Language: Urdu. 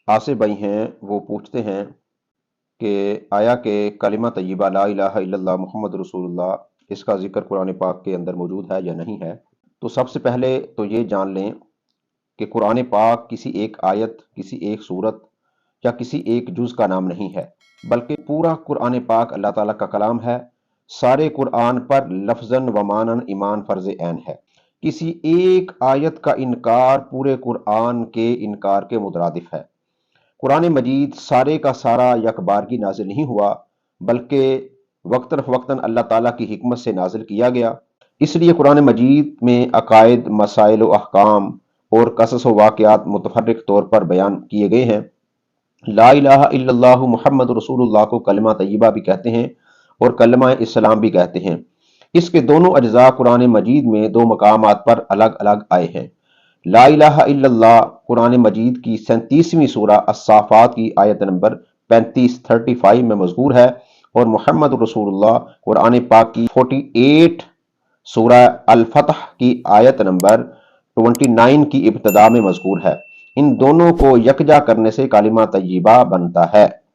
آصف بھائی ہیں، وہ پوچھتے ہیں کہ آیا کہ کلمہ طیبہ لا الہ الا اللہ محمد رسول اللہ، اس کا ذکر قرآن پاک کے اندر موجود ہے یا نہیں ہے؟ تو سب سے پہلے تو یہ جان لیں کہ قرآن پاک کسی ایک آیت، کسی ایک سورت یا کسی ایک جز کا نام نہیں ہے، بلکہ پورا قرآن پاک اللہ تعالیٰ کا کلام ہے۔ سارے قرآن پر لفظاً و معناً ایمان فرض عین ہے۔ کسی ایک آیت کا انکار پورے قرآن کے انکار کے مترادف ہے۔ قرآن مجید سارے کا سارا یک بارگی نازل نہیں ہوا، بلکہ وقتاً فوقتاً اللہ تعالیٰ کی حکمت سے نازل کیا گیا۔ اس لیے قرآن مجید میں عقائد، مسائل و احکام اور قصص و واقعات متفرق طور پر بیان کیے گئے ہیں۔ لا الہ الا اللہ محمد رسول اللہ کو کلمہ طیبہ بھی کہتے ہیں اور کلمہ اسلام بھی کہتے ہیں۔ اس کے دونوں اجزاء قرآن مجید میں دو مقامات پر الگ الگ آئے ہیں۔ لا الہ الا اللہ قرآن مجید کی 37ویں سورہ الصافات کی آیت نمبر 35 میں مذکور ہے، اور محمد رسول اللہ قرآن پاک کی 48 سورہ الفتح کی آیت نمبر 29 کی ابتدا میں مذکور ہے۔ ان دونوں کو یکجا کرنے سے کلمہ طیبہ بنتا ہے۔